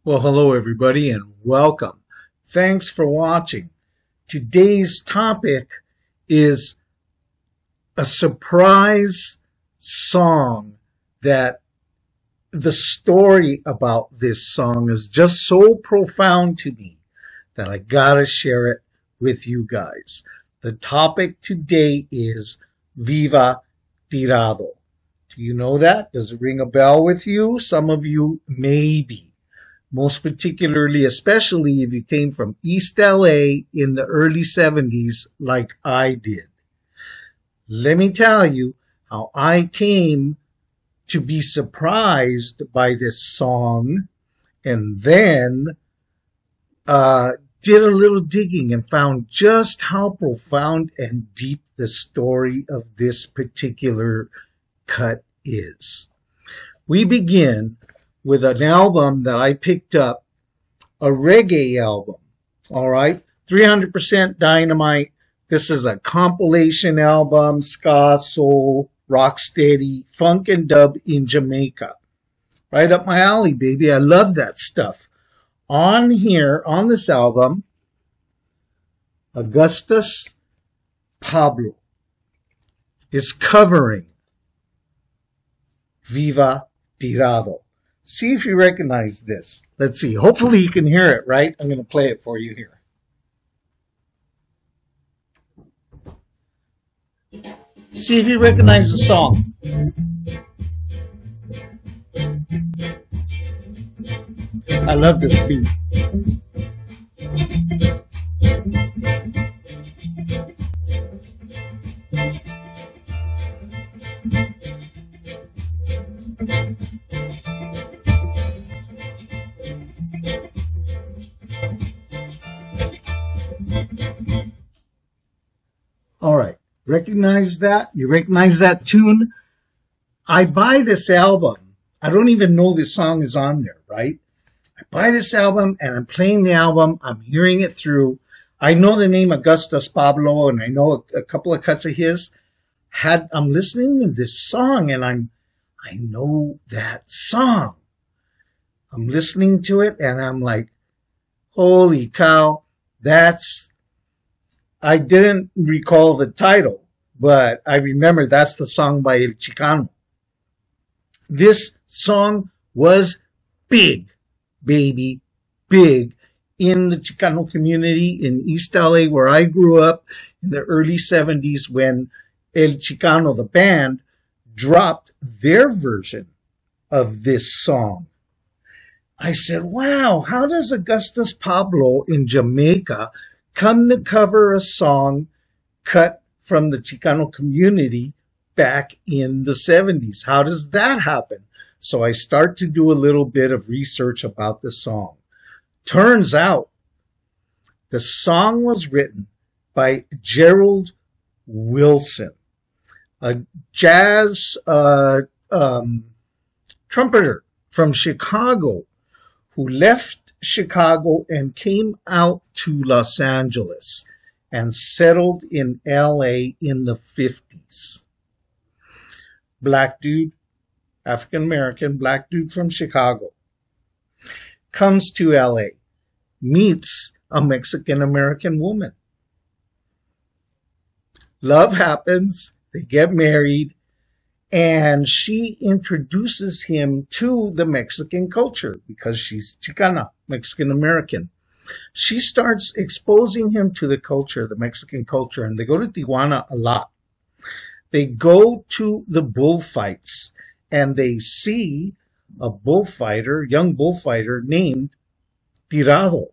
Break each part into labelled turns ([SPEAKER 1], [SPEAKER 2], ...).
[SPEAKER 1] Well, hello everybody and welcome. Thanks for watching. Today's topic is a surprise song that the story about this song is just so profound to me that I gotta share it with you guys. The topic today is Viva Tirado. Do you know that? Does it ring a bell with you? Some of you maybe. Most particularly, especially if you came from East LA in the early 70s like I did. Let me tell you how I came to be surprised by this song and then did a little digging and found just how profound and deep the story of this particular cut is. We begin with an album that I picked up, a reggae album, all right? 300% Dynamite. This is a compilation album, ska, soul, rocksteady, funk and dub in Jamaica. Right up my alley, baby. I love that stuff. On here, on this album, Augustus Pablo is covering Viva Tirado. See if you recognize this. Let's see. Hopefully you can hear it, right? I'm going to play it for you here. See if you recognize the song. I love this beat. All right, recognize that? You recognize that tune? I buy this album. I don't even know this song is on there, right? I buy this album and I'm playing the album. I'm hearing it through. I know the name Augustus Pablo and I know a couple of cuts of his. I'm listening to this song and I know that song. I'm listening to it and I'm like, holy cow, I didn't recall the title, but I remember that's the song by El Chicano. This song was big, baby, big in the Chicano community in East LA where I grew up in the early 70s when El Chicano, the band, dropped their version of this song. I said, wow, how does Augustus Pablo in Jamaica come to cover a song cut from the Chicano community back in the 70s? How does that happen? So I start to do a little bit of research about the song. Turns out the song was written by Gerald Wilson, a jazz trumpeter from Chicago who left Chicago and came out to Los Angeles and settled in LA in the 50s. Black dude, African American, black dude from Chicago, comes to LA, meets a Mexican American woman. Love happens, they get married, and she introduces him to the Mexican culture because she's Chicana, Mexican American. She starts exposing him to the culture, the Mexican culture, and they go to Tijuana a lot. They go to the bullfights and they see a bullfighter, young bullfighter named Tirado.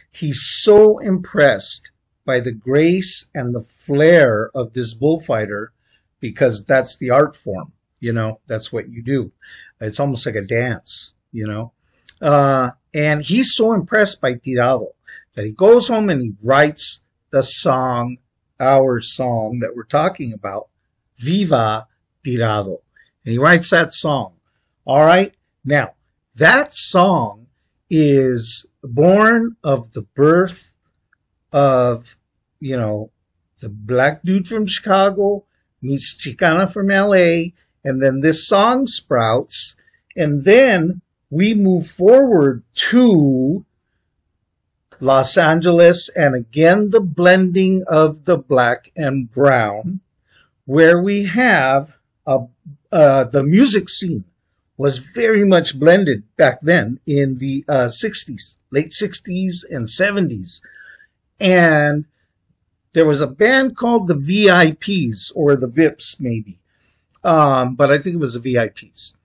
[SPEAKER 1] He's so impressed by the grace and the flair of this bullfighter because that's the art form, that's what you do. It's almost like a dance, and he's so impressed by Tirado that he goes home and he writes the song, our song that we're talking about, Viva Tirado. And he writes that song. All right. Now, that song is born of the birth of, the black dude from Chicago meets Chicana from LA, and then this song sprouts, and then we move forward to Los Angeles, and again the blending of the black and brown, where we have the music scene was very much blended back then in the 60s, late 60s and 70s. And there was a band called the VIPs, or the Vips maybe, but I think it was the VIPs.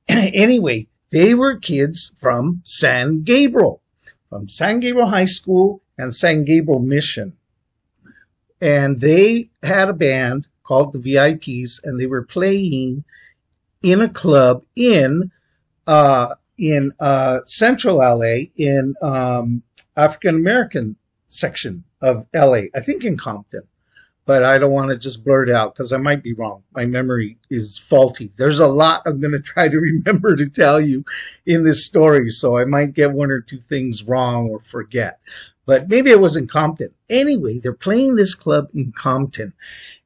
[SPEAKER 1] Anyway, they were kids from San Gabriel High School and San Gabriel Mission. And they had a band called the VIPs, and they were playing in a club in central LA, in African American section of LA, I think in Compton. But I don't want to just blurt it out because I might be wrong. My memory is faulty. There's a lot I'm going to try to remember to tell you in this story, so I might get one or two things wrong or forget. But maybe it was in Compton. Anyway, they're playing this club in Compton.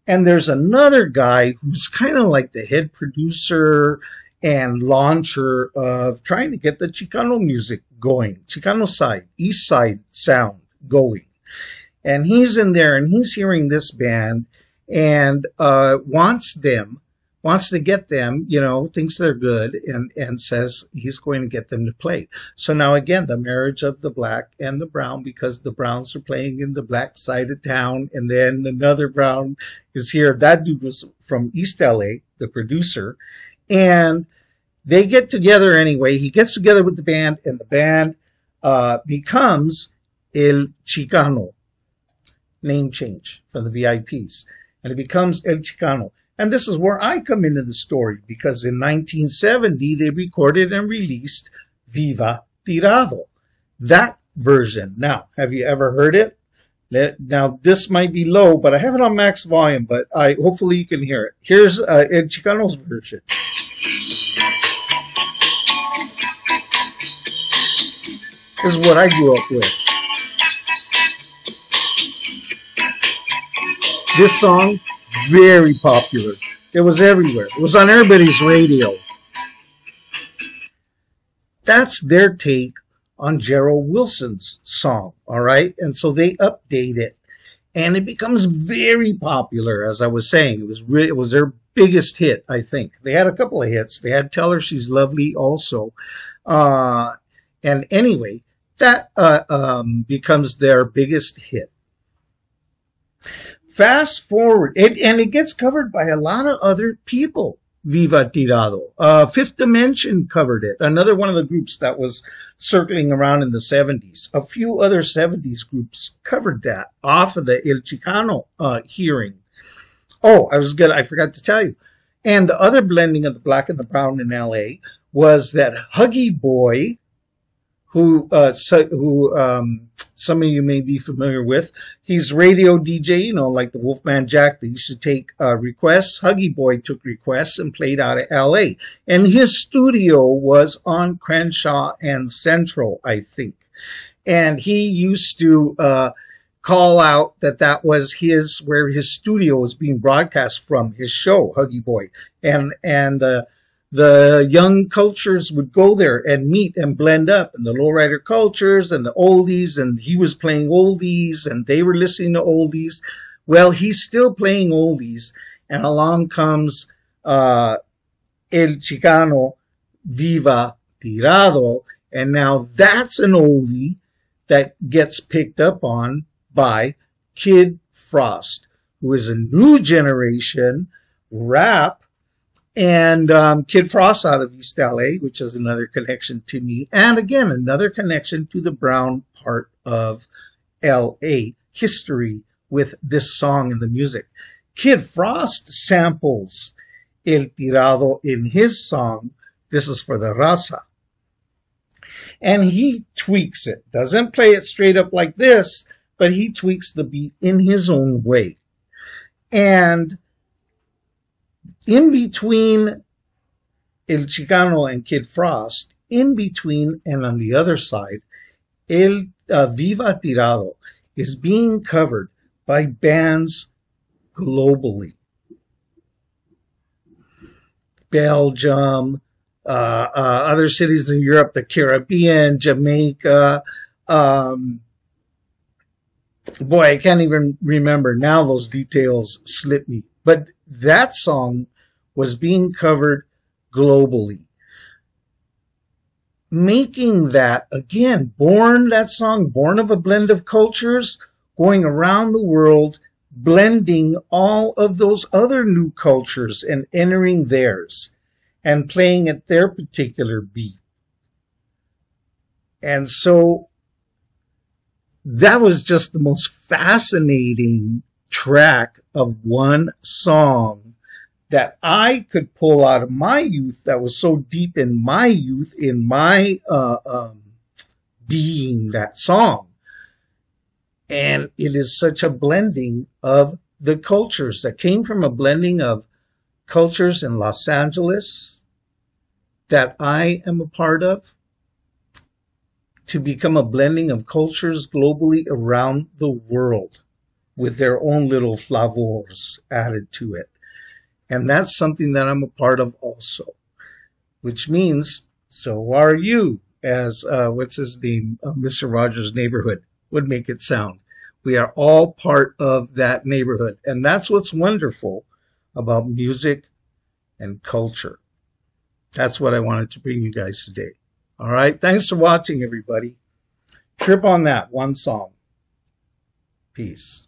[SPEAKER 1] And there's another guy who's kind of like the head producer and launcher of trying to get the Chicano music going, Chicano side, East Side sound going. And he's in there and he's hearing this band and wants to get them, thinks they're good, and says he's going to get them to play. So now again, the marriage of the black and the brown, because the browns are playing in the black side of town, and then another brown is here. That dude was from East LA, the producer, and they get together anyway. He gets together with the band, and the band becomes El Chicano. Name change from the VIPs, and it becomes El Chicano. And this is where I come into the story, because in 1970 they recorded and released Viva Tirado, that version. Now, have you ever heard it? Now, this might be low, but I have it on max volume, but hopefully you can hear it. Here's El Chicano's version. This is what I grew up with. This song, very popular. It was everywhere. It was on everybody's radio. That's their take on Gerald Wilson's song, all right? And so they update it, and it becomes very popular, as I was saying. It was their biggest hit, I think. They had a couple of hits. They had Tell Her She's Lovely also. And anyway, that becomes their biggest hit. Fast forward, and it gets covered by a lot of other people, Viva Tirado. Fifth Dimension covered it, another one of the groups that was circling around in the 70s. A few other 70s groups covered that off of the El Chicano hearing. Oh, I forgot to tell you. And the other blending of the black and the brown in LA was that Huggy Boy, who some of you may be familiar with. He's radio DJ, like the Wolfman Jack. They used to take requests. Huggy Boy took requests and played out of L.A. And his studio was on Crenshaw and Central, I think. And he used to call out that was where his studio was being broadcast from, his show, Huggy Boy. And the young cultures would go there and meet and blend up, and the lowrider cultures and the oldies, and he was playing oldies and they were listening to oldies. Well, he's still playing oldies, and along comes El Chicano, Viva Tirado, and now that's an oldie that gets picked up on by Kid Frost, who is a new generation rap. And Kid Frost out of East LA, which is another connection to me. And again, another connection to the brown part of LA history with this song and the music. Kid Frost samples El Tirado in his song, This Is for the Raza. And he tweaks it. Doesn't play it straight up like this, but he tweaks the beat in his own way. And in between El Chicano and Kid Frost, in between and on the other side, El Viva Tirado is being covered by bands globally. Belgium, other cities in Europe, the Caribbean, Jamaica. Boy, I can't even remember now. Those details slip me. But that song was being covered globally. Making that, again, that song, born of a blend of cultures, going around the world, blending all of those other new cultures and entering theirs and playing at their particular beat. And so that was just the most fascinating track of one song that I could pull out of my youth, that was so deep in my youth, in my being, that song. And it is such a blending of the cultures that came from a blending of cultures in Los Angeles that I am a part of, to become a blending of cultures globally around the world with their own little flavors added to it. And that's something that I'm a part of also, which means so are you, as what's his name, Mr. Rogers' Neighborhood would make it sound. We are all part of that neighborhood. And that's what's wonderful about music and culture. That's what I wanted to bring you guys today. All right. Thanks for watching, everybody. Trip on that one song. Peace.